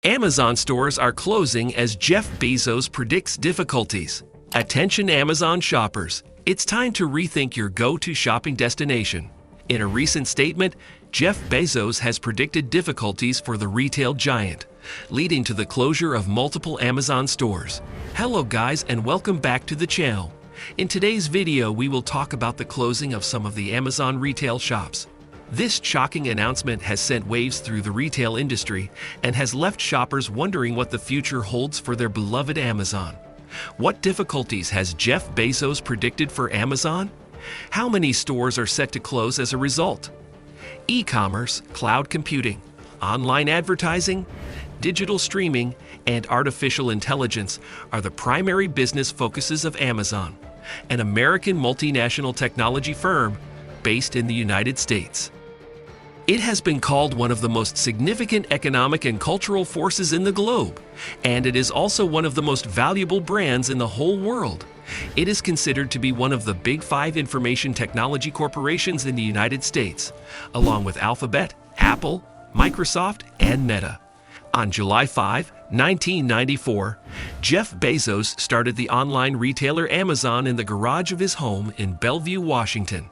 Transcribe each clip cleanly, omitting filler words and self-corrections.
Amazon stores are closing as Jeff Bezos predicts difficulties. Attention Amazon shoppers, it's time to rethink your go-to shopping destination. In a recent statement, Jeff Bezos has predicted difficulties for the retail giant, leading to the closure of multiple Amazon stores. Hello guys, and welcome back to the channel. In today's video, we will talk about the closing of some of the Amazon retail shops. This shocking announcement has sent waves through the retail industry and has left shoppers wondering what the future holds for their beloved Amazon. What difficulties has Jeff Bezos predicted for Amazon? How many stores are set to close as a result? E-commerce, cloud computing, online advertising, digital streaming, and artificial intelligence are the primary business focuses of Amazon, an American multinational technology firm based in the United States. It has been called one of the most significant economic and cultural forces in the globe, and it is also one of the most valuable brands in the whole world. It is considered to be one of the big five information technology corporations in the United States, along with Alphabet, Apple, Microsoft, and Meta. On July 5, 1994, Jeff Bezos started the online retailer Amazon in the garage of his home in Bellevue, Washington.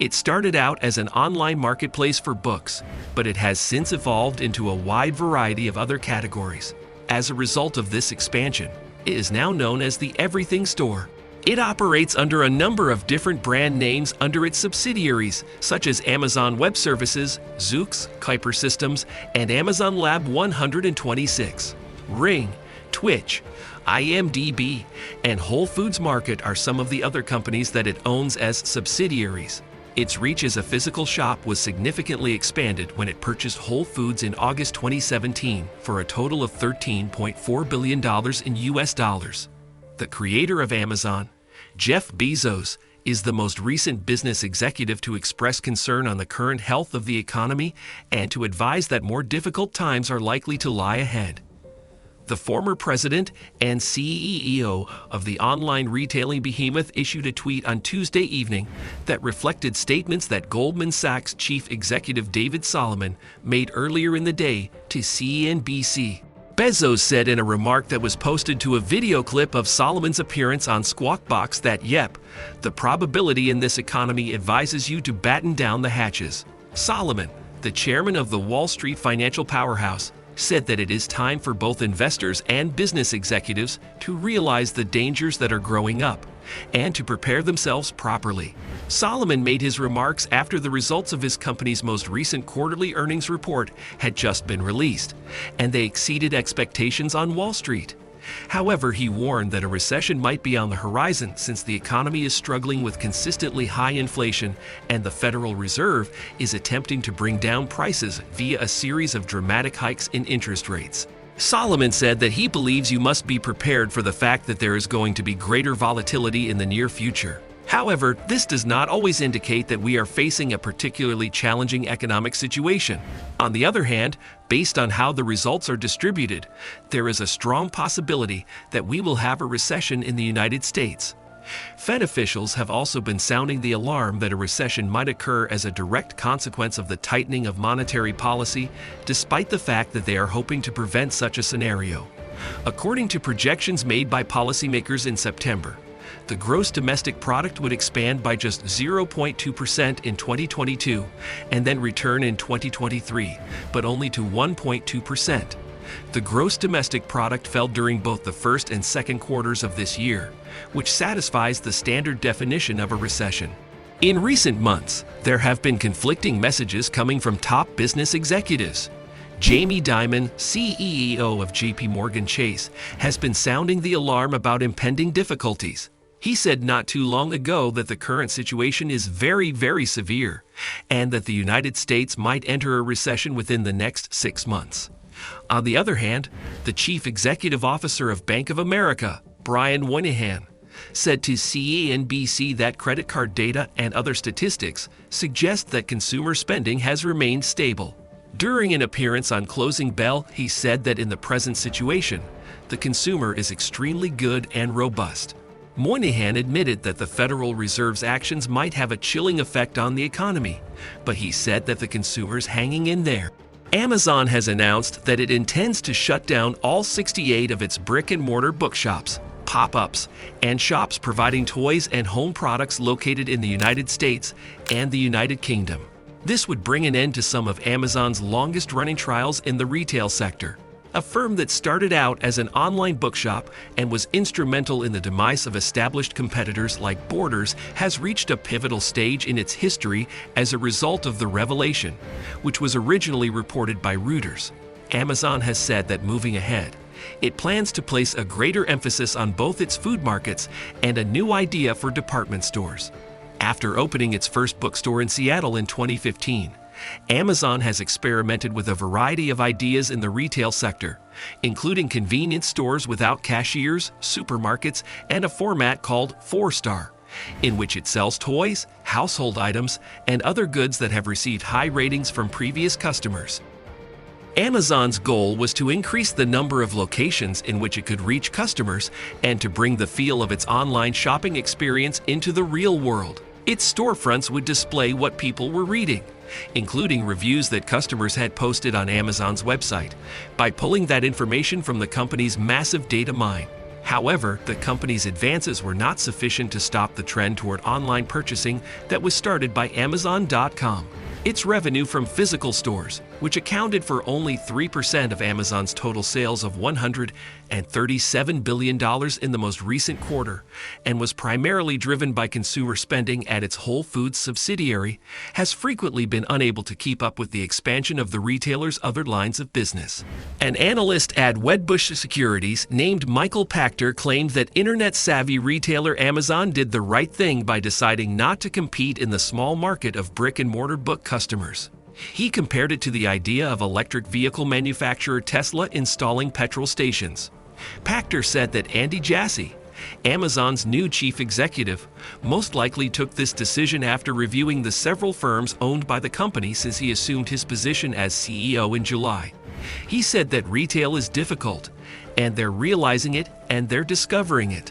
It started out as an online marketplace for books, but it has since evolved into a wide variety of other categories. As a result of this expansion, it is now known as the Everything Store. It operates under a number of different brand names under its subsidiaries, such as Amazon Web Services, Zoox, Kuiper Systems, and Amazon Lab 126. Ring, Twitch, IMDb, and Whole Foods Market are some of the other companies that it owns as subsidiaries. Its reach as a physical shop was significantly expanded when it purchased Whole Foods in August 2017 for a total of $13.4 billion in US dollars. The creator of Amazon, Jeff Bezos, is the most recent business executive to express concern on the current health of the economy and to advise that more difficult times are likely to lie ahead. The former president and CEO of the online retailing behemoth issued a tweet on Tuesday evening that reflected statements that Goldman Sachs chief executive David Solomon made earlier in the day to CNBC. Bezos said in a remark that was posted to a video clip of Solomon's appearance on Squawk Box that, "Yep, the probability in this economy advises you to batten down the hatches." Solomon, the chairman of the Wall Street financial powerhouse, said that it is time for both investors and business executives to realize the dangers that are growing up and to prepare themselves properly. Solomon made his remarks after the results of his company's most recent quarterly earnings report had just been released, and they exceeded expectations on Wall Street. However, he warned that a recession might be on the horizon since the economy is struggling with consistently high inflation and the Federal Reserve is attempting to bring down prices via a series of dramatic hikes in interest rates. Solomon said that he believes you must be prepared for the fact that there is going to be greater volatility in the near future. However, this does not always indicate that we are facing a particularly challenging economic situation. On the other hand, based on how the results are distributed, there is a strong possibility that we will have a recession in the United States. Fed officials have also been sounding the alarm that a recession might occur as a direct consequence of the tightening of monetary policy, despite the fact that they are hoping to prevent such a scenario. According to projections made by policymakers in September, the gross domestic product would expand by just 0.2% in 2022 and then return in 2023, but only to 1.2%. The gross domestic product fell during both the first and second quarters of this year, which satisfies the standard definition of a recession. In recent months, there have been conflicting messages coming from top business executives. Jamie Dimon, CEO of JP Morgan Chase, has been sounding the alarm about impending difficulties. He said not too long ago that the current situation is very, very severe and that the United States might enter a recession within the next 6 months. On the other hand, the chief executive officer of Bank of America, Brian Moynihan, said to CNBC that credit card data and other statistics suggest that consumer spending has remained stable. During an appearance on Closing Bell, he said that in the present situation, the consumer is extremely good and robust. Moynihan admitted that the Federal Reserve's actions might have a chilling effect on the economy, but he said that the consumer's hanging in there. Amazon has announced that it intends to shut down all 68 of its brick-and-mortar bookshops, pop-ups, and shops providing toys and home products located in the United States and the United Kingdom. This would bring an end to some of Amazon's longest-running trials in the retail sector. A firm that started out as an online bookshop and was instrumental in the demise of established competitors like Borders has reached a pivotal stage in its history as a result of the revelation, which was originally reported by Reuters. Amazon has said that moving ahead, it plans to place a greater emphasis on both its food markets and a new idea for department stores. After opening its first bookstore in Seattle in 2015, Amazon has experimented with a variety of ideas in the retail sector, including convenience stores without cashiers, supermarkets, and a format called 4-Star, in which it sells toys, household items, and other goods that have received high ratings from previous customers. Amazon's goal was to increase the number of locations in which it could reach customers and to bring the feel of its online shopping experience into the real world. Its storefronts would display what people were reading, including reviews that customers had posted on Amazon's website, by pulling that information from the company's massive data mine. However, the company's advances were not sufficient to stop the trend toward online purchasing that was started by Amazon.com. Its revenue from physical stores, which accounted for only 3% of Amazon's total sales of $137 billion in the most recent quarter, and was primarily driven by consumer spending at its Whole Foods subsidiary, has frequently been unable to keep up with the expansion of the retailer's other lines of business. An analyst at Wedbush Securities named Michael Pachter claimed that internet-savvy retailer Amazon did the right thing by deciding not to compete in the small market of brick-and-mortar book customers. He compared it to the idea of electric vehicle manufacturer Tesla installing petrol stations. Pachter said that Andy Jassy, Amazon's new chief executive, most likely took this decision after reviewing the several firms owned by the company since he assumed his position as CEO in July. He said that retail is difficult, and they're realizing it and they're discovering it.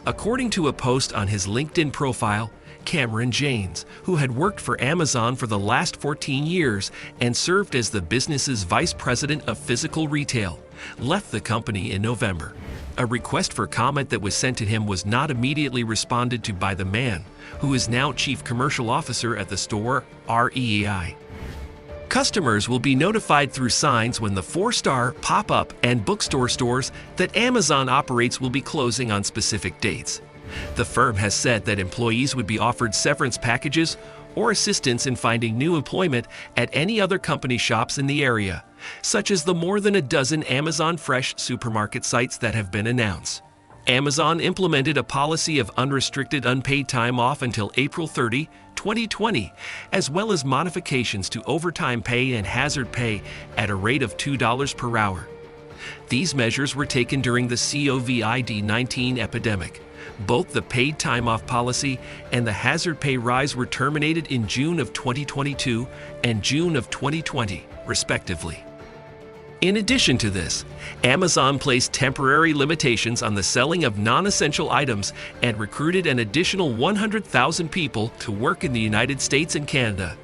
According to a post on his LinkedIn profile, Cameron Janes, who had worked for Amazon for the last 14 years and served as the business's vice president of physical retail, left the company in November. A request for comment that was sent to him was not immediately responded to by the man, who is now chief commercial officer at the store REI. Customers will be notified through signs when the 4-Star, pop-up, and bookstore stores that Amazon operates will be closing on specific dates. The firm has said that employees would be offered severance packages or assistance in finding new employment at any other company shops in the area, such as the more than a dozen Amazon Fresh supermarket sites that have been announced. Amazon implemented a policy of unrestricted unpaid time off until April 30, 2020, as well as modifications to overtime pay and hazard pay at a rate of $2 per hour. These measures were taken during the COVID-19 epidemic. Both the paid time off policy and the hazard pay rise were terminated in June of 2022 and June of 2020, respectively. In addition to this, Amazon placed temporary limitations on the selling of non-essential items and recruited an additional 100,000 people to work in the United States and Canada.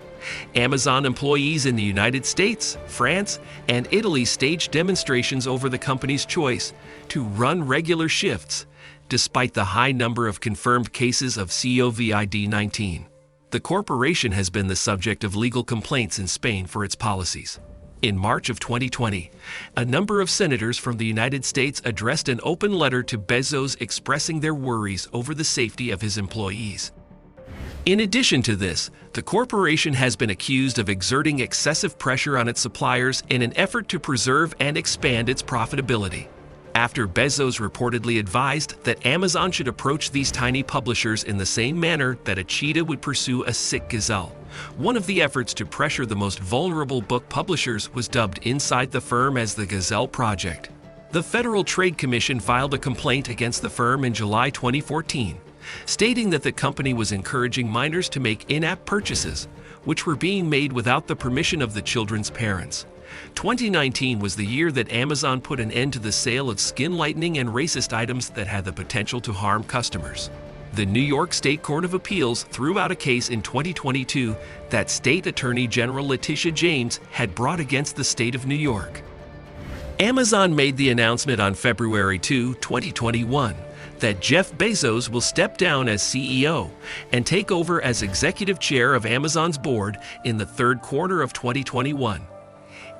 Amazon employees in the United States, France, and Italy staged demonstrations over the company's choice to run regular shifts, despite the high number of confirmed cases of COVID-19. The corporation has been the subject of legal complaints in Spain for its policies. In March of 2020, a number of senators from the United States addressed an open letter to Bezos expressing their worries over the safety of his employees. In addition to this, the corporation has been accused of exerting excessive pressure on its suppliers in an effort to preserve and expand its profitability. After Bezos reportedly advised that Amazon should approach these tiny publishers in the same manner that a cheetah would pursue a sick gazelle, one of the efforts to pressure the most vulnerable book publishers was dubbed inside the firm as the Gazelle Project. The Federal Trade Commission filed a complaint against the firm in July 2014, stating that the company was encouraging minors to make in-app purchases, which were being made without the permission of the children's parents. 2019 was the year that Amazon put an end to the sale of skin lightening and racist items that had the potential to harm customers. The New York State Court of Appeals threw out a case in 2022 that State Attorney General Letitia James had brought against the state of New York. Amazon made the announcement on February 2, 2021, that Jeff Bezos will step down as CEO and take over as executive chair of Amazon's board in the third quarter of 2021.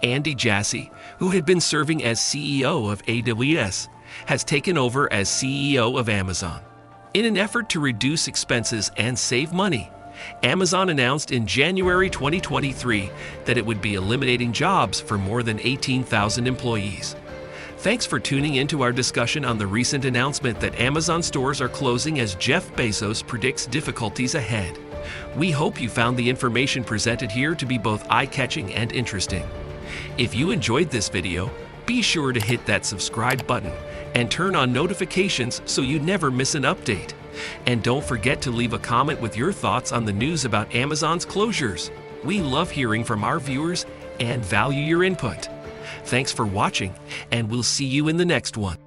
Andy Jassy, who had been serving as CEO of AWS, has taken over as CEO of Amazon. In an effort to reduce expenses and save money, Amazon announced in January 2023 that it would be eliminating jobs for more than 18,000 employees. Thanks for tuning into our discussion on the recent announcement that Amazon stores are closing as Jeff Bezos predicts difficulties ahead. We hope you found the information presented here to be both eye-catching and interesting. If you enjoyed this video, be sure to hit that subscribe button and turn on notifications so you never miss an update. And don't forget to leave a comment with your thoughts on the news about Amazon's closures. We love hearing from our viewers and value your input. Thanks for watching, and we'll see you in the next one.